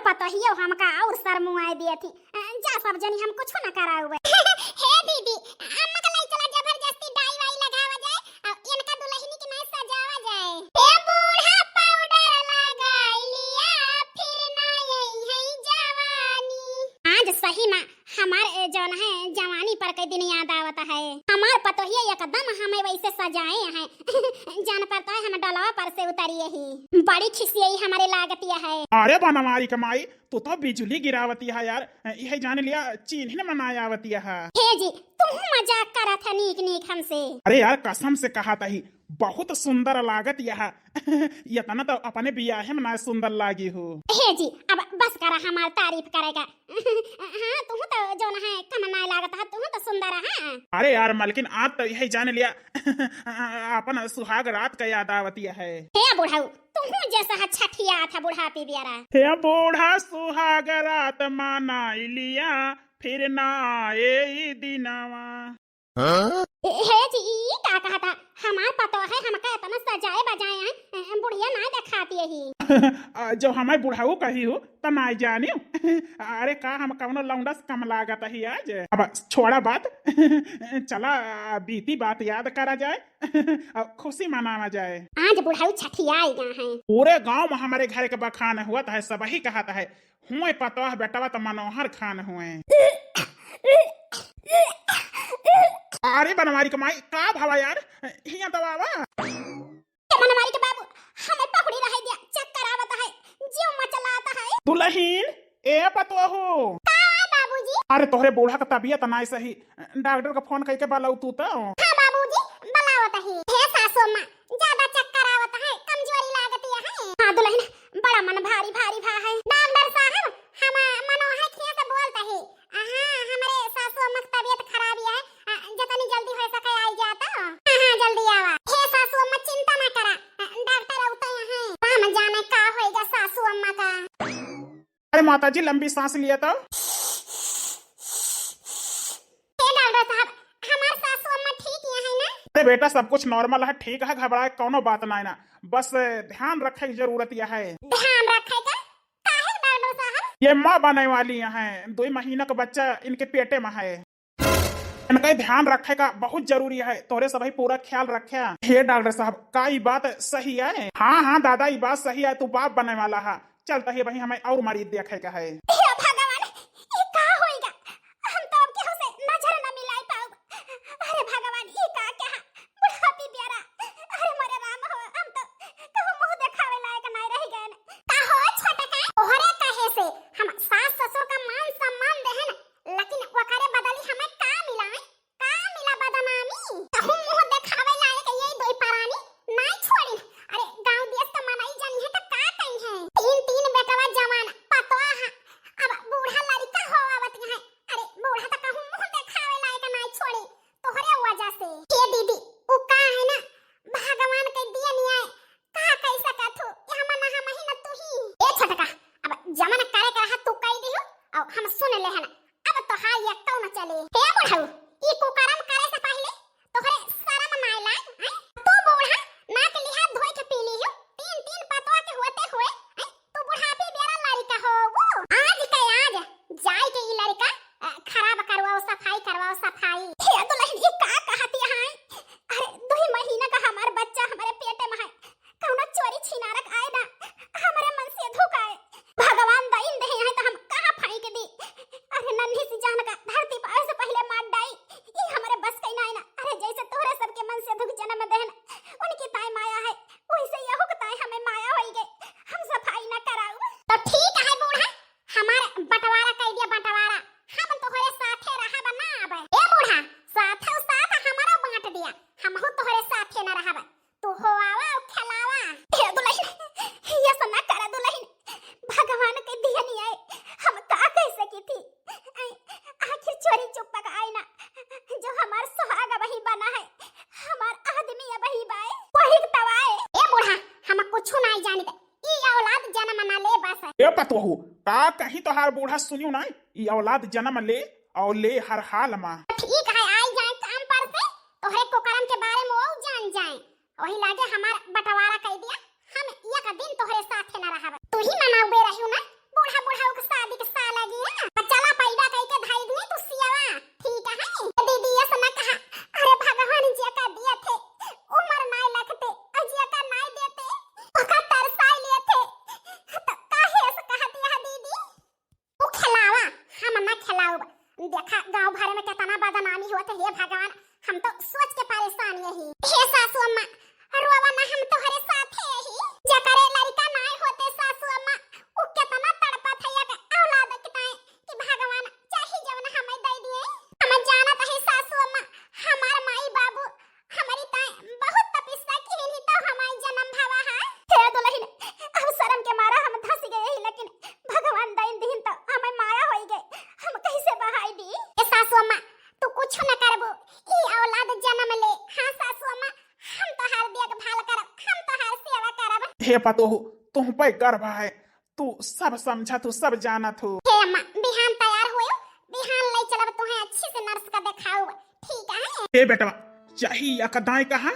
Speaker 1: पतोहियो हमका और शर्मुआई दिए थी, जा सब जनी हम कुछ न करा हुए। हे दीदी, अम्मा का लाई चला जबरदस्ती डाई वाई लगावा जाए और इनका दुल्हनी के नहीं सजावा जाए। ए बूढ़ा पाउडर लगाई लिया, फिर ना यही है जवानी। आज सही में हमारे जौन है जवानी पर के दिन याद आवता है। हमार पतोहिया एकदम हमें वैसे सजाए हैं। जान पड़ता है हम डलावा पर से उतरिए ही, बड़ी खिसियई हमारे लागतिया है।
Speaker 2: अरे बनमारी कमाई, तू तो बिजली गिरावती है यार, यही जान लिया चीन न मनायावती है।
Speaker 1: हे जी, तुम मजाक करा था नीक नीक हमसे।
Speaker 2: अरे यार कसम से कहा था ही, बहुत सुंदर लागत यह। इतना तो अपने बियाह में ना सुंदर लागी हो।
Speaker 1: हे जी, अब बस करा हमार तारीफ करेगा। हाँ तुम तो जो ना है कम ना लागत है, तुम तो सुंदर है।
Speaker 2: अरे यार मालकिन, आज तो यही जान लिया अपन सुहाग रात का याद आवती है।
Speaker 1: हे बुढ़ाऊ, तुम जैसा अच्छा ठिया था बुढ़ापी बियारा।
Speaker 2: हे बूढ़ा सुहाग रात माना लिया, फिर ना आए दिनवा।
Speaker 1: हे जी, का कहा था हमार पतो है हमका इतना सजाए बजाए हैं, बुढ़िया ना देखा खाती ही
Speaker 2: जो हमें बुढ़ाऊ कही हो तो ना जानी अरे का हम कवनो लौंडा से कम लागत ही आज। अब छोड़ा बात चला बीती बात याद करा जाए खुशी मनावा जाए।
Speaker 1: आज बुढ़ाऊ छठियाएगा है।
Speaker 2: पूरे गांव में हमारे घर के बखान हुआ है, सब ही कहता है हुए पतवा बेटवा तो मनोहर खान हुए। अरे बनवारी कमाई का भावा यार हिया दबावा
Speaker 1: बनवारी के बाबू हमें पकड़ी रह दिया, चक्कर आवत है, जीव मचलाता है।
Speaker 2: दुल्हन ए पतवा हो
Speaker 1: का बाबूजी?
Speaker 2: अरे तोहरे बूढ़ा का तबीयत ना सही, डॉक्टर का फोन करके बुलाऊ तू तो।
Speaker 1: हां बाबूजी बुलावत है। हे सासू मां ज्यादा चक्कर आवत है, कमजोरी लागत है। हां दुल्हन बड़ा मन भारी भारी भा है। डॉक्टर साहब हम मनोहर खिया से बोलता है। हां हमारे सासू मां की तबीयत खराब है, जितनी जल्दी हो सके आई जाता। हां जल्दी आवा। हे सासू अम्मा चिंता ना करा, डॉक्टर आउता है। हम जाने का होएगा सासू अम्मा का।
Speaker 2: अरे माताजी लंबी सांस लिया तो।
Speaker 1: हे डॉक्टर साहब हमार सासू अम्मा ठीक है ना?
Speaker 2: अरे बेटा सब कुछ नॉर्मल है, ठीक है, घबराए कोनो बात ना है ना, बस ध्यान रखे की जरूरत यह है।
Speaker 1: ध्यान रखेगा काहे डॉक्टर साहब?
Speaker 2: ये माँ बनने वाली है, 2 महीना का बच्चा इनके पेटे में है, इनका ध्यान रखेगा बहुत जरूरी है, तोरे सभी पूरा ख्याल रखे। हे डॉक्टर साहब का ये बात सही है? हाँ हाँ दादा ये बात सही है, तू बाप बनने वाला है, चलता है भाई हमें और मरीज देखेगा है।
Speaker 1: हे भगवान ये का होएगा? हम तो अब केहू से नजर न मिलाई पाऊ। अरे भगवान ये का क्या बुढ़ापी प्यारा, अरे मरे राम हो, हम तो कहू मुंह दिखावे लायक नहीं रह गए। का हो छोटा का ओहरे कहे से हम सास ससुर का मान सम्मान देहन, लेकिन वकरे बदली हमें का मिला है? का मिला बदनामी? कहू मुंह दिखावे लायक ये दो परानी नहीं छोड़ी। अरे गांव देश का मनाई जानी है तो का कहीं है? तीन तीन बेटवा जवान पतवा है, अब बूढ़ा लड़का हो आवत है। अरे बूढ़ा तो कहू मुंह दिखावे लायक नहीं छोड़ी तोहरे वजह से। हे दीदी उ का है ना भगवान के दिया न्याय का कह सकत हो, हम ना हम ही न तू ही। ए छटका अब जमन करे के रहा तू कह दियो और हम सुन ले हन, अब तो हां ये तो न चले। हे बुढ़ऊ ई कुकर्म करे से पहले तोहरे शर्म ना आइला? तू बूढ़ा नाक लिहा धोई के पी लियो, तीन तीन पतवा के होते हुए तू बुढ़ापी बेरा लड़का हो। वो आज के आज जाई के ई लड़का खराब करवाओ सफाई करवाओ सफाई। हे दुल्हन ये का कहती है? अरे 2 महीना का हमार बच्चा हमारे पेटे में है, कौनो चोरी छिनारक आए ना हमारे मन से धुकाए। भगवान दइन दे है तो हम कहां फेंक दी? अरे नन्ही सी जान का धरती पर से पहले मार डाई, ये हमारे बस कहीं ना। अरे जैसे तोहरे सबके मन से धुक जन्म देहन उनकी ताई माया है, वैसे यहो के ताई हमें माया होई गई, हम सफाई ना कराऊ। तो ठीक है बूढ़ा हमारे बंटवारा कह दिया, बंटवारा हम तोहरे साथे रहब ना। अब ए बूढ़ा साथे साथ हमारा बांट दिया, हम हो तोहरे साथे ना रहब, तू हो आवा और खिलावा। हे दुल्हन ये सब ना करा दुल्हन, भगवान के दिया नहीं आए, हम का कह सकी थी? आखिर चोरी चुपका आई ना, जो हमार सुहाग वही बना है, हमार आदमी वही बाए वही तवाए। ए बूढ़ा हम कुछ नहीं जानते, ई औलाद जन्म ना ले बस।
Speaker 2: ए पतोहू का कहीं तो हार बूढ़ा सुनियो ना, ये औलाद जन्म ले और ले हर हाल में।
Speaker 1: ठीक है आई जाए काम पर से, तोहरे कुकर्म के बारे में वो जान जाए, वही लागे हमार बंटवारा कह दिया, हम एक दिन तोहरे साथे ना रहब। तू ही मनावे रहियो ना बूढ़ा बूढ़ा के शादी के साल लगी है, चला पैदा कह के धाई दिए तू सियावा। ठीक है दीदी ये सुना कहा, अरे भगवान जी का दिया थे उम्र नहीं लगते, अजिया का नहीं देते, ओका तरसाई लिए थे, तो काहे ऐसे कहती है दीदी? तू खिलावा हम ना खिलाऊ। देखा गांव भर में कितना बदनामी हुआ था। हे भगवान हम तो सोच के परेशान यही। हे सासू अम्मा रोवा ना, हम तोहरे साथ है ही, जकरे लड़का नहीं होते सासू अम्मा उ कितना तड़पत है एक औलाद के ताए कि भगवान चाहे जवन हमें दे दिए। हम जानत है सासू अम्मा हमार माई बाबू हमारी ताए बहुत तपस्या की ही तो हमारी जन्म भवा है। हे दुल्हन अब शर्म के मारा हम धस गए ही, लेकिन भगवान दिन दिन तो हमें माया होई गई, हम कैसे बहाई दी? ए सासू अम्मा तू कुछ न करबो, ई औलाद जन्म ले। हां सासू अम्मा हम तो हर देखभाल करब, हम तो हर सेवा करब।
Speaker 2: हे पतोहू तुम पे गर्व है, तू सब समझा, तू सब जाना तू।
Speaker 1: हे अम्मा बिहान तैयार होयो, बिहान ले चलब तुम्हें अच्छी से नर्स का दिखाऊ। ठीक है
Speaker 2: ए बेटवा चाहिए कदाई कहा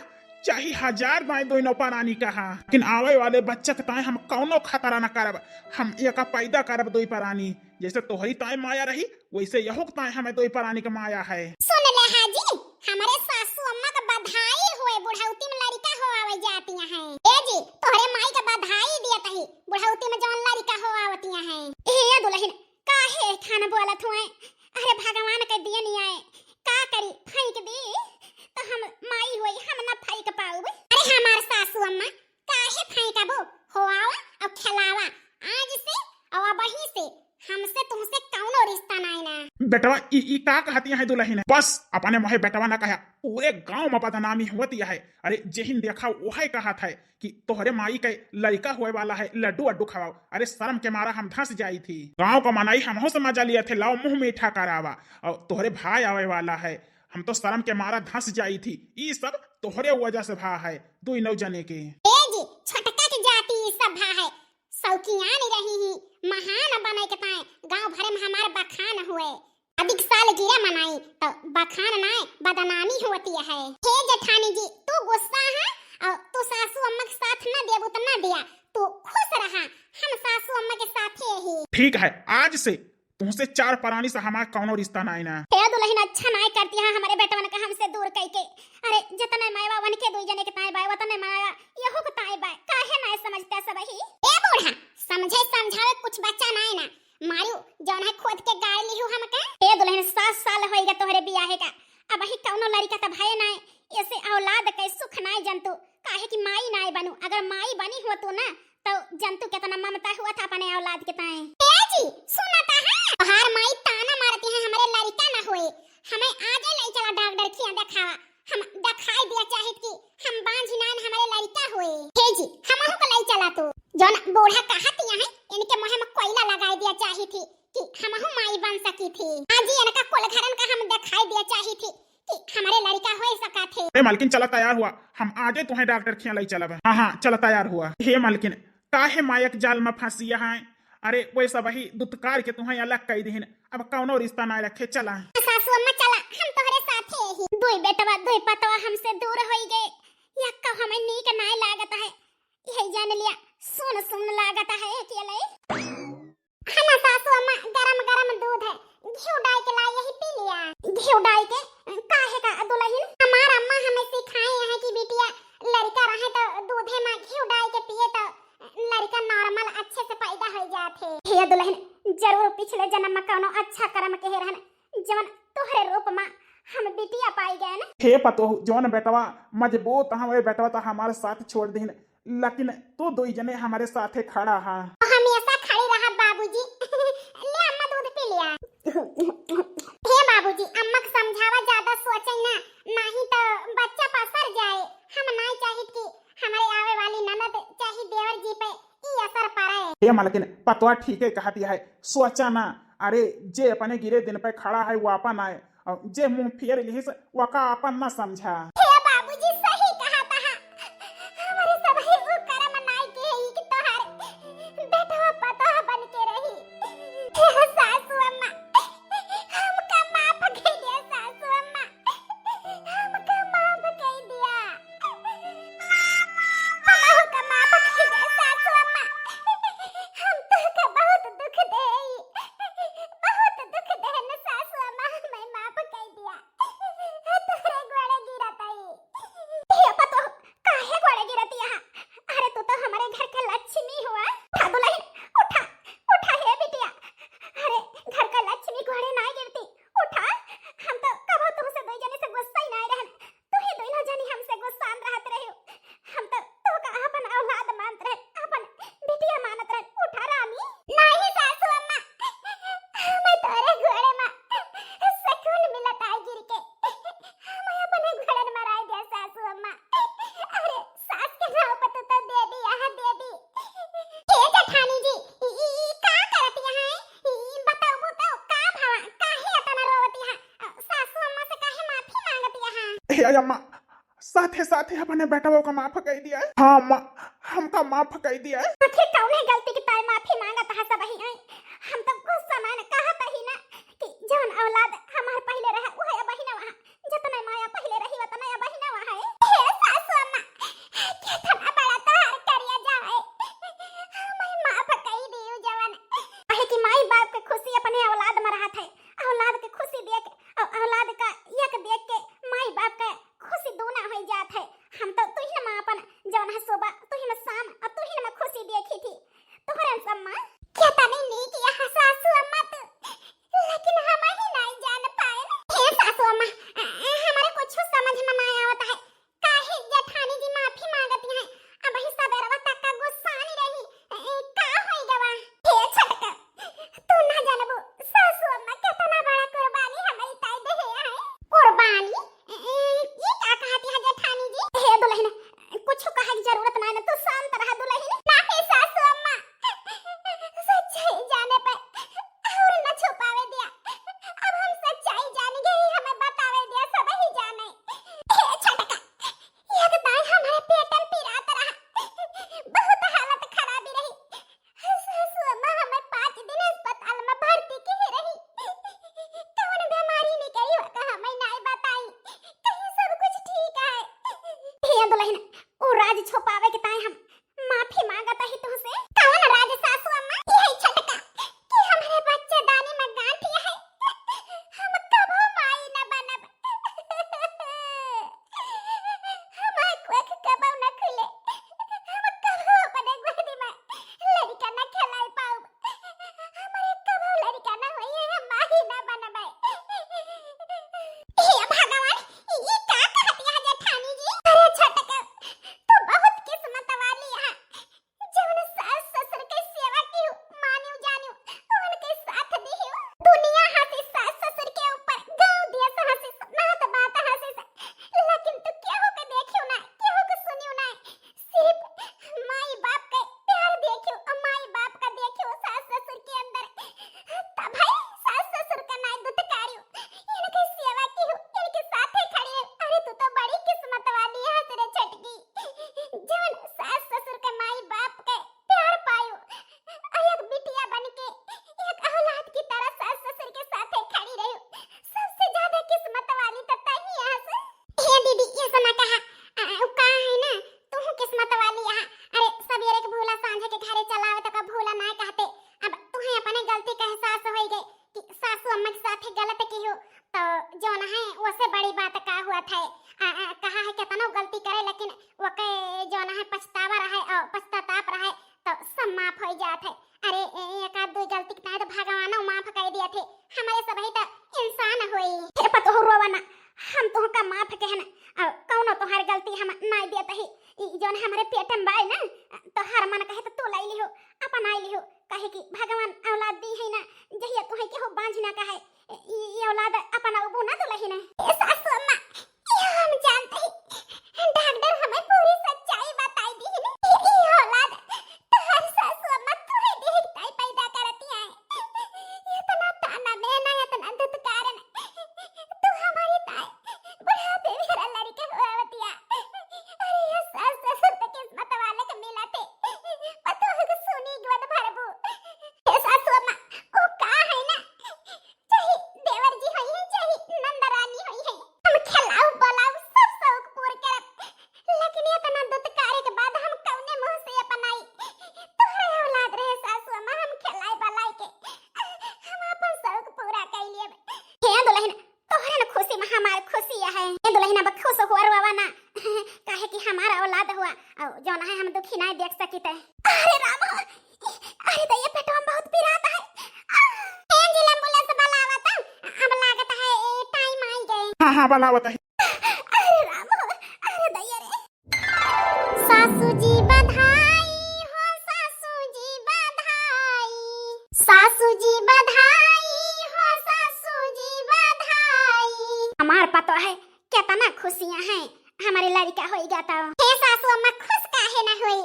Speaker 2: चाहे 1000 दाएं दो नौ पारानी कहा, लेकिन आवे वाले बच्चा के ताए हम कौनो खतरा न करब। हम एका पैदा करब दो पारानी, जैसे तोहरी ताए माया रही वैसे यहो के ताए हमें दो पारानी का माया है।
Speaker 1: सुन ले हाजी, हमारे सासू अम्मा का बधाई हुए, बुढ़ौती में लड़का हो आवे जाती हैं। ए जी तोहरे माई का बधाई दिया तही, बुढ़ौती में जौन लड़का हो आवती हैं। ए दुल्हन काहे खाना बोलत हुए? अरे भगवान के दिए नहीं आए, का करी फेंक दी तो हम माई होई, हम ना फेंक पाऊ। अरे हमार सासू अम्मा काहे फेंकबो, हो आवा और खिलावा आज से और वहीं से, हमसे तुमसे कौनो रिश्ता नहीं ना।
Speaker 2: बेटवा ई का कहती है दुल्हन, बस अपने मोहे बेटवा ना कहा, पूरे गांव में बदनामी होती है। अरे जेहिन देखा वही कहा था कि तोहरे माई के लड़का हुए वाला है, लड्डू अड्डू खवाओ। अरे शर्म के मारा हम धंस जाई थी। गांव को मनाई हम से मजा लिए थे, लाओ मुंह मीठा करावा, और तोहरे भाई आवे वाला है, हम तो शर्म के मारा धंस जाई थी। ये सब तोहरे वजह से भा है, दो नौ जने के।
Speaker 1: ए जी छोटका के जाति सब भा है, सौकियान रही ही महान बने के ताए गांव भरे में हमारे बखान हुए। अधिक साल गिरा मनाई तो बखान ना बदनामी होती है। हे जेठानी जी तू गुस्सा है और तू सासू अम्मा के साथ ना देबू तो ना दिया, तू खुश रहा, हम सासू अम्मा के साथ ही।
Speaker 2: ठीक है, आज से तुमसे 4 प्राणी से हमारा कौनो रिश्ता नहीं ना।
Speaker 1: हे दुल्हन अच्छा नहीं करती है हमारे बेटवन का हमसे दूर कई के। अरे जतने मायवा वन के दो जने के ताए बाय वतने माया यहो के ताए बाय, काहे नहीं समझते सब ही। ए बूढ़ा समझे समझावे कुछ बच्चा नहीं ना, मारू जौन है खुद के गाड़ लिहु हम के। ए दुल्हन 7 साल होइगा तोहरे बियाह का, अब ही कौनो लड़का त भय नहीं, ऐसे औलाद के सुख नहीं जंतु, काहे कि माई नहीं बनू। अगर माई बनी हो तो ना तो जंतु कितना ममता हुआ था अपने औलाद के ताए। ए जी सुनाता है हर माई ताना मारती है हमारे लड़का ना होए, हमें आजे ले चला डॉक्टर खिया दिखावा, हम दिखाई दिया चाहे कि हम बांझ नान हमारे लड़का होए। हे जी हमहु को ले चला तो जौन बूढ़ा कहती है इनके मुंह में कोयला लगा दिया चाही थी कि हमहु माई बन सकी थी। आज इनका कोलघरन का हम दिखाई दिया चाही थी कि हमारे लड़का होए सका थे।
Speaker 2: ए मालकिन चला तैयार हुआ, हम आजे तुम्हें डॉक्टर खिया ले चलब। हाँ चला तैयार हुआ। हे मालकिन काहे मायक जाल में फंसिया है? अरे वैसा वही दुत्कार के तुम्हें अलग कई दिन, अब कौनो रिश्ता ना रखे। चला
Speaker 1: सासू अम्मा चला, हम तोहरे साथे ही। दुई बेटवा दुई पतवा हमसे दूर होई गए, यक्का हमें नीक नाय लागत है, यही जान लिया सुन सुन लागत है अकेले। हना सासू अम्मा गरम गरम दूध है, घी डाल के लाई यही पी लिया। घी डाल के काहे का दुल्हन, हमार अम्मा हमें सिखाए हैं कि बिटिया लड़का रहे तो दूधे में घी डाल के पिए तो लड़का नॉर्मल अच्छे से पैदा हो जाते। हे दुल्हन जरूर पिछले जन्म में कोनो अच्छा कर्म के रहन जवन तोहरे रूप में हम बिटिया पाई गए न।
Speaker 2: हे पतो जवन बेटवा मजबूत हमारे बेटवा तो हमारे साथ छोड़ दिन, लेकिन तू दो जने हमारे साथे खड़ा है।
Speaker 1: हमेशा खड़ी रहा बाबूजी। ले अम्मा दूध पी लिया। हे बाबूजी अम्मा को समझावा, ज्यादा सोचे ना, नहीं तो बच्चा पसर जाए। हम नहीं चाहिए कि हमारे आवे वाली ननद चाहे देवर जी पे ई असर पड़े।
Speaker 2: हे मालकिन पतवा ठीक है कहती है, सोचा ना। अरे जे अपने गिरे दिन पे खड़ा है वो अपन आए, और जे मुंह फेर लिहिस वका अपन न समझा।
Speaker 1: हे बाबूजी सही कहा था, हमारे सब ही वो कर्म नाई के है कि तोहार बेटवा पता बन के रही। हे सासू अम्मा हमका माफ कर दिया, सासू अम्मा हमका माफ कर दिया, हमका माफ कर दिया सासू अम्मा। हम तो का बहुत दुख दे, बहुत दुख दे न सासू अम्मा, मैं माफ कर दिया। तोरे गोड़े गिरत आई। हे पतो काहे गोड़े गिरती है? अरे तू तो हमारे घर के लक्ष्मी हुआ। उठा दुल्हन उठा, उठा हे बिटिया। अरे घर का लक्ष्मी गोड़े ना गिरती, उठा। हम तो कबो तुमसे दो जने से गुस्सा ही नहीं रहन, तू ही दोनों जनी हमसे गुस्सा रहत रहे हो। हम तो का अपन औलाद मानत रहे, अपन बिटिया मानत रहे। उठा रानी। नहीं सासू अम्मा, मैं तोरे गोड़े में सुकून मिलत आई गिर के, मैं अपने घोड़े में मराई दिया सासू अम्मा। अरे सास के नाव पर तो दे दी, यहाँ दे दी। के जेठानी जी ई का करती है? ई बताओ बताओ का भावा, काहे इतना रोवती है? सासू अम्मा से काहे माफी मांगती है?
Speaker 2: हे अम्मा साथे साथे अपने बेटवा को माफ कर दिया है। हाँ अम्मा हमका माफ कर दिया है।
Speaker 1: आखिर कौन गलती की ताई माफी मांगत है सब ही है? हम तो कुछ समय न कहत ही ना कि जौन औलाद हमार पहले रहा वो अब ही ना वहां, जतने माया पहले रही उतने अब ही ना वहां है। हे सासू अम्मा तू ही न शाम अब तू ही न खुशी देखी थी तोहरे सम्मा क्या तने नहीं किया सासू अम्मा तो लेकिन हम ही नहीं जान पाए हे सासू अम्मा हमारे कुछ समझ में नहीं आवत है काहे जेठानी जी माफी मांगती हैं अब ही सबेरवा तक का गुस्सा नहीं रही का होई गवा हे छटका तू ना जानबो सासू अम्मा कितना बड़ा कुर्बानी हमारी ताई दे है कुर्बानी ये क्या कहती है जेठानी जी हे दुल्हन कुछ कहे की जरूरत नहीं ना तू शांत रह दुल्हन ना हे सासू अम्मा सच्चाई जाने पर और न छुपावे दिया अब हम सच्चाई जानेंगे ही हमें बतावे दिया सब ही जाने हे छटका ये तो दाई हमारे पेट में पिराता रहा बहुत हालत खराब रही सासू अम्मा हमें 5 दिन अस्पताल में भर्ती की ही रही कौन बीमारी निकली होगा हमें नहीं बताई कहीं सब कुछ ठीक है हे दुल्हन ओ राज छुपावे के ताई हम माफी मांगता ही तुमसे कौन राज सासू अम्मा यही छटका कि हमारे बच्चे दानी में गांठिया है हम कब माई न बनब हमारे कोख कब न खुले हम कब अपने गोदी में लड़का न खिलाई पाऊं हमारे कब लड़का न होई हम माई न बनब हे भगवान ये क्या कहती है जेठानी जी अरे छटका तू बहुत किस्मत वाली है जौन सास ससुर के सेवा की मानियो जानियो उनके साथ दी हो दुनिया हंसी सास ससुर के ऊपर गांव दिया हंसी नात बात हंसी लेकिन तू क्या हो के देखियो ना क्या हो के सुनियो ना सिर्फ माई बाप के प्यार देखियो और माई बाप का देखियो सास ससुर के अंदर तब भाई सास ससुर का नाय दुत्कारियो इनकी सेवा की हो इनके साथ ही खड़ी है अरे तू तो बड़ी किस्मत वाली है तेरे छटकी जौन सास ससुर के माई बाप के प्यार पायो एक बिटिया बनके एक औलाद की तरह सास ससुर के साथ खड़ी रही सबसे ज्यादा किस्मत वाली तो तही है हे दीदी ये सुना कहा का है ना तू किस्मत वाली है अरे सवेरे के भूला सांझे के घरे चलावे तो का भूला ना कहते अब तुम्हें अपने गलती का एहसास हो गई कि सासू अम्मा के साथ गलत की हो तो जो ना है उससे बड़ी बात का हुआ था कहा है कितना गलती करे लेकिन वो के जो ना है पछतावा रहे और पछताताप रहे तो सब माफ हो जात है अरे एक आध दो गलती के तो भगवान माफ कर दिया थे हमारे सब ही तो इंसान होई फिर पतो हो रोवाना हम तो का माफ कहना और कौनो तोहार गलती हम नहीं देत ही जोन हमारे पेट में बाई ना तो हर मन कहे तो तू लाई लिहो अपन आई लिहो कहे कि भगवान औलाद दी है ना जहिया तोहे के हो बांझ ना कहे ये औलाद अपन अबू ना तो लही ना ए सासू अम्मा ये हम जानते ही डॉक्टर हमें पूरी सच्चाई बताई दी है ना ये औलाद तोहर सासू अम्मा तोहे देख ताई पैदा करती है इतना ताना देना इतना दुत्कार तू हमारी ताई बुढ़ापे मेरा लड़का हुआवतिया अरे ये सास ससुर तो किस्मत वाले के मिला थे पतो है कि सुनी गवद भरबू ये सासू अम्मा ओ का है ना चाहे देवर जी होई है चाहे नंदरानी होई है हम खिलाऊ बोलाऊ सब शौक पूरे करब लेकिन इतना दुत्कारे के बाद हम कौने मुंह से अपनाई तोहरे औलाद रहे सासू अम्मा हम खिलाई बलाई के हम अपन शौक पूरा कर लिए हे दुल्हन तोहरे न खुशी में हमार खुशी है हे दुल्हन अब खुश हो रवा ना काहे कि हमारा औलाद हुआ और जो ना है हम दुखी नहीं देख सकी थे अरे राम अरे तो ये पेटवा बहुत पिराता है एंजिल एम्बुलेंस बुलावता अब लागत है टाइम आई गए
Speaker 2: हाँ बनावत है
Speaker 1: अरे राम अरे दैया रे सासू जी बधाई हो सासू जी बधाई सासू जी बधाई हो सासू जी बधाई हमार पतो है कितना खुशियां हैं हमारे लड़का होई जाता हे सासू अम्मा खुश काहे ना होई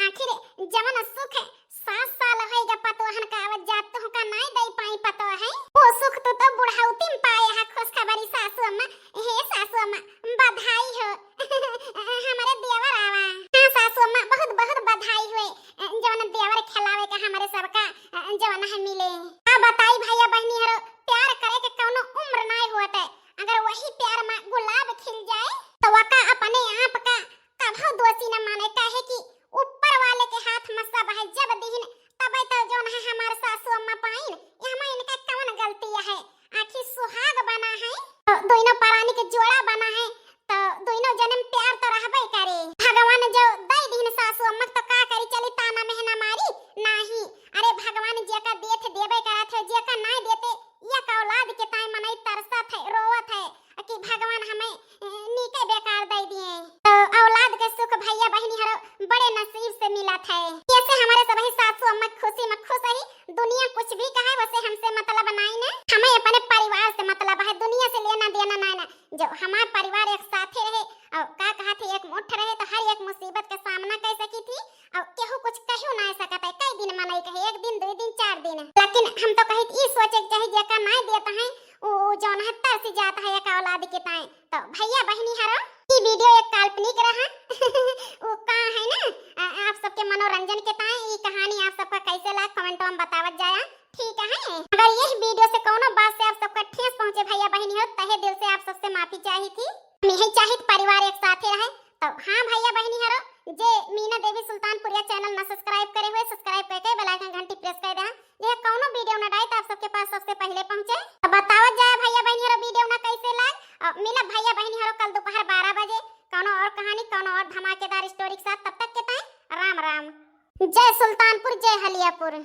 Speaker 1: आखिर जवन सुख 7 साल होएगा पतोहन का आवत जात तो का नहीं दई पाई पतो है वो सुख तो बुढ़ाउती में पाए है खुश खबरी सासू अम्मा हे सासू अम्मा बधाई हो हमारे देवर आवा हां सासू अम्मा बहुत बहुत बधाई हुए जवन देवर खिलावे का हमारे सबका जवन है मिले आ बताई भैया बहनी हरो प्यार करे के कोनो उम्र नहीं होता अगर वही प्यार में गुलाब खिल जाए तो वका अपने आप का कभी दोषी न माने काहे कि ऊपर वाले के हाथ में सब है जब से मिला था। कैसे हमारे सभी सासू अम्मा खुशी में खुश है। दुनिया कुछ भी कहे वैसे हमसे मतलब नहीं ना। हमें अपने परिवार से मतलब है, दुनिया से लेना देना नहीं ना। जब हमारा परिवार एक साथ रहे और का कहा थी एक मुट्ठ रहे तो हर एक मुसीबत का सामना कर सकी थी और केहू कुछ कहू नहीं सकता है। कई दिन मनाई कहे, एक दिन 2 दिन 4 दिन, लेकिन हम तो कही ई सोचे चाहे जेका नहीं देता है वो जौन है तरसी जाता है एक औलाद के ताए। तो भैया बहनी हरो ये वीडियो एक काल्पनिक रहा वो का है ना आप सबके मनोरंजन के ताए। ये कहानी आप सबका कैसे लगा कमेंट में बतावत जाया, ठीक है। अगर ये वीडियो से कोनो बात से आप सबका ठेस पहुंचे भैया बहनी हो तहे दिल से आप सबसे माफी चाही थी। नहीं चाहिए परिवार एक साथ रहे। तो हाँ भैया बहनी हरो जे मीना देवी सुल्तानपुरिया चैनल ना सब्सक्राइब करे हुए सब्सक्राइब करके बेल आइकन घंटी प्रेस कर देना जे कोनो वीडियो ना डाले तो आप सबके पास सबसे पहले पहुंचे। तो बतावत जाए भैया बहनी हरो वीडियो ना कैसे लग। मिला भैया बहनी हरो कल दोपहर 12 बजे कोनो और कहानी कोनो और धमाकेदार स्टोरी के साथ। तब तक के टाइम राम राम। जय सुल्तानपुर जय हलियापुर।